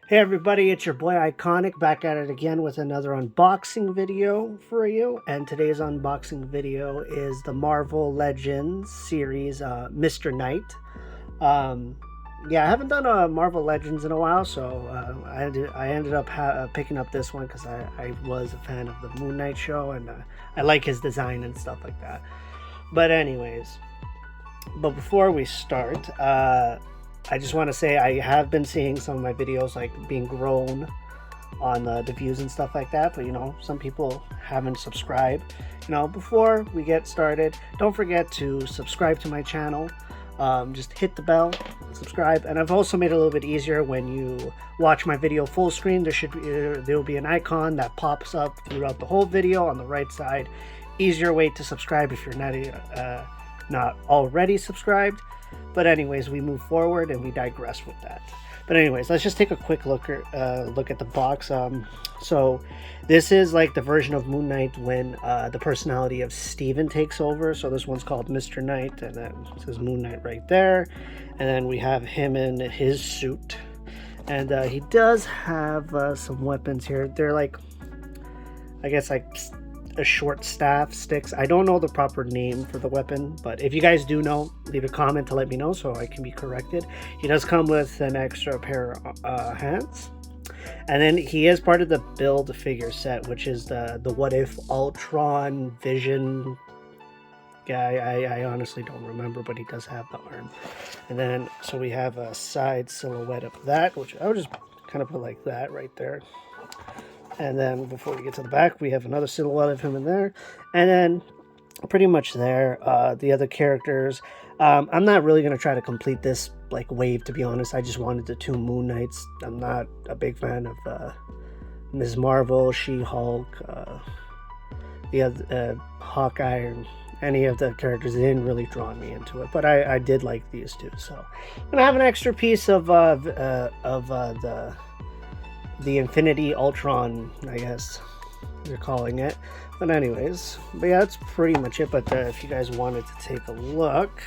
Hey everybody, it's your boy Iconic back at it again with another unboxing video for you. And today's unboxing video is the Marvel Legends series, Mr. Knight. Um, yeah, I haven't done a Marvel Legends in a while, so I ended up picking up this one because I was a fan of the Moon Knight show, and I like his design and stuff like that. But anyways, before we start, I just want to say I have been seeing some of my videos like being grown on the views and stuff like that, but some people haven't subscribed. Before we get started, don't forget to subscribe to my channel. Just hit the bell, subscribe, and I've also made it a little bit easier when you watch my video full screen. There will be an icon that pops up throughout the whole video on the right side. Easier way to subscribe if you're not already subscribed. But anyways, we move forward and we digress with that. But anyways, let's just take a quick look at the box. So this is like the version of Moon Knight when the personality of Steven takes over. So this one's called Mr. Knight, and then it says Moon Knight right there. And then we have him in his suit. And he does have some weapons here. They're like, I guess like a short staff, sticks. I don't know the proper name for the weapon, but if you guys do know, leave a comment to let me know so I can be corrected. He does come with an extra pair of hands, and then he is part of the build figure set, which is the What If Ultron Vision guy. I honestly don't remember, but he does have the arm. And then so we have a side silhouette of that, which I would just kind of put like that right there. And then before we get to the back, we have another silhouette of him in there. And then pretty much there, the other characters. I'm not really going to try to complete this like wave, to be honest. I just wanted the two Moon Knights. I'm not a big fan of Ms. Marvel, She-Hulk, the other Hawkeye, or any of the characters. They didn't really draw me into it. But I did like these two. So I'm going to have an extra piece of the Infinity Ultron, I guess they're calling it. But anyways, yeah, that's pretty much it. But if you guys wanted to take a look,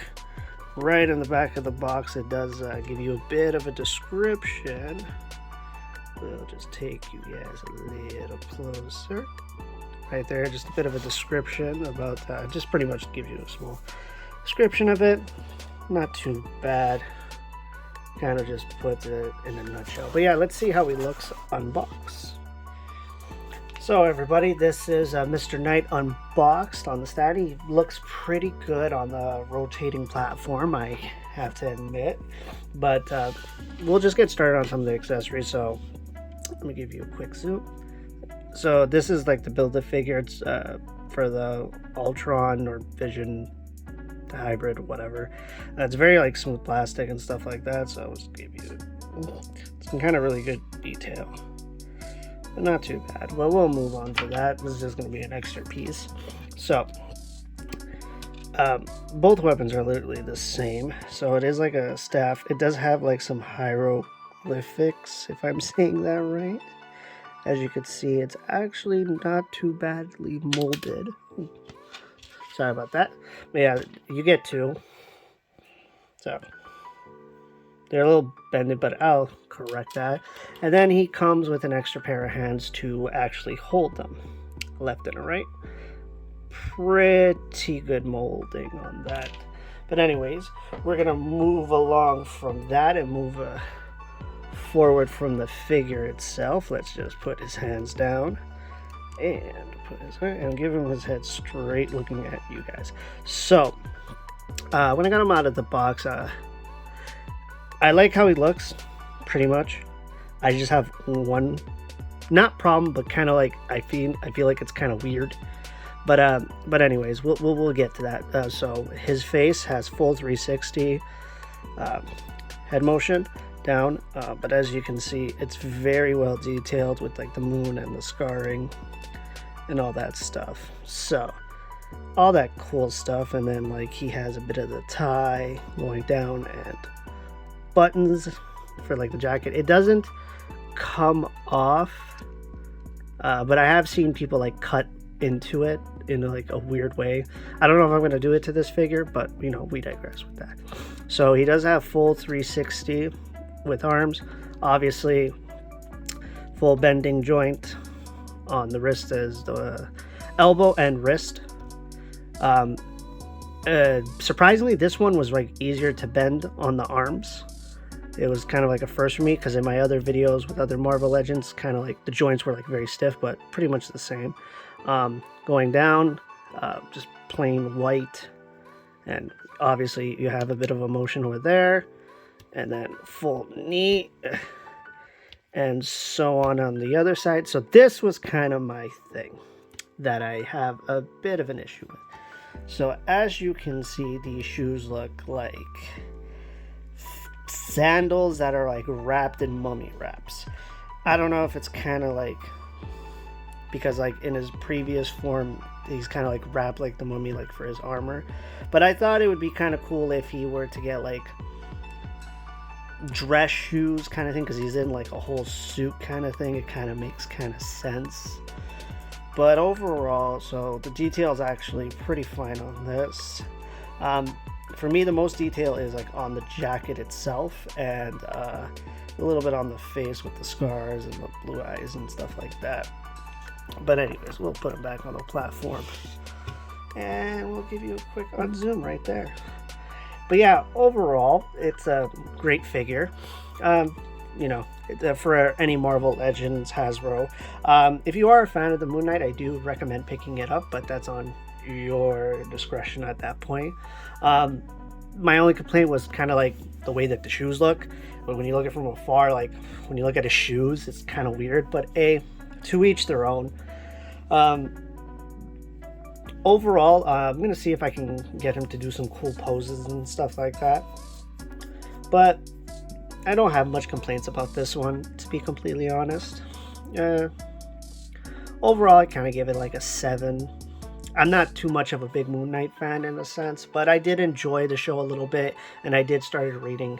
right in the back of the box, it does give you a bit of a description. We'll just take you guys a little closer. Right there, just a bit of a description about, just pretty much gives you a small description of it. Not too bad. Kind of just puts it in a nutshell. But yeah, let's see how he looks unboxed. So everybody, this is Mr. Knight unboxed on the stand. He looks pretty good on the rotating platform, I have to admit. But we'll just get started on some of the accessories. So let me give you a quick zoom. So this is like the Build-A-Figure. It's for the Ultron or Vision hybrid or whatever. It's very like smooth plastic and stuff like that, so I'll just give you some kind of really good detail, but not too bad. Well, we'll move on to that. This is just going to be an extra piece. So both weapons are literally the same. So it is like a staff. It does have like some hieroglyphics, if I'm saying that right. As you can see, it's actually not too badly molded. Sorry about that. But yeah, you get two. So they're a little bended, but I'll correct that. And then he comes with an extra pair of hands to actually hold them, left and right. Pretty good molding on that. But anyways, we're gonna move along from that and move forward from the figure itself. Let's just put his hands down and give him his head straight looking at you guys. So when I got him out of the box, I like how he looks, pretty much. I just have one, not problem, but kind of like I feel like it's kind of weird. But anyways, we'll get to that. So his face has full 360 head motion down, but as you can see, it's very well detailed with like the moon and the scarring and all that stuff. So all that cool stuff. And then like he has a bit of the tie going down and buttons for like the jacket. It doesn't come off, but I have seen people like cut into it in like a weird way. I don't know if I'm going to do it to this figure, but we digress with that. So he does have full 360 with arms. Obviously full bending joint on the wrist as the elbow and wrist. Surprisingly, this one was like easier to bend on the arms. It was kind of like a first for me, because in my other videos with other Marvel Legends, kind of like the joints were like very stiff, but pretty much the same. Going down, just plain white, and obviously you have a bit of a motion over there, and then full knee, and so on the other side. So this was kind of my thing that I have a bit of an issue with. So as you can see, these shoes look like sandals that are like wrapped in mummy wraps. I don't know if it's kind of like, because like in his previous form he's kind of like wrapped like the mummy, like for his armor, but I thought it would be kind of cool if he were to get like dress shoes kind of thing, because he's in like a whole suit kind of thing. It kind of makes kind of sense. But overall, so the detail is actually pretty fine on this. For me, the most detail is like on the jacket itself, and a little bit on the face with the scars and the blue eyes and stuff like that. But anyways, we'll put him back on the platform, and we'll give you a quick unzoom right there. But yeah, overall, it's a great figure. You know, for any Marvel Legends Hasbro. If you are a fan of the Moon Knight, I do recommend picking it up, but that's on your discretion at that point. My only complaint was kind of like the way that the shoes look. But when you look at it from afar, like when you look at his shoes, it's kind of weird. But to each their own. Overall, I'm going to see if I can get him to do some cool poses and stuff like that. But I don't have much complaints about this one, to be completely honest. Overall, I kind of give it like a 7. I'm not too much of a big Moon Knight fan in a sense, but I did enjoy the show a little bit, and I did start reading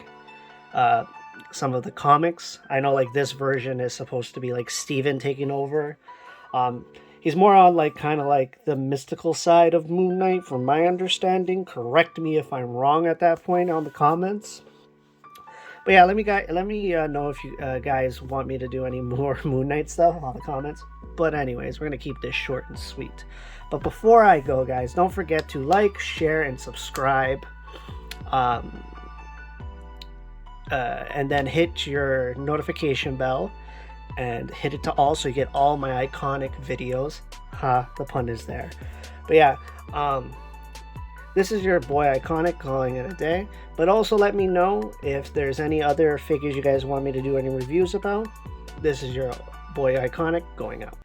some of the comics. I know like this version is supposed to be like Steven taking over. He's more on like kind of like the mystical side of Moon Knight, from my understanding. Correct me if I'm wrong at that point on the comments. But yeah, let me know if you guys want me to do any more Moon Knight stuff on the comments. But anyways, we're going to keep this short and sweet. But before I go, guys, don't forget to like, share, and subscribe. And then hit your notification bell. And hit it to all, so you get all my iconic videos. Ha, the pun is there. But yeah, this is your boy Iconic calling it a day. But also let me know if there's any other figures you guys want me to do any reviews about. This is your boy Iconic going out.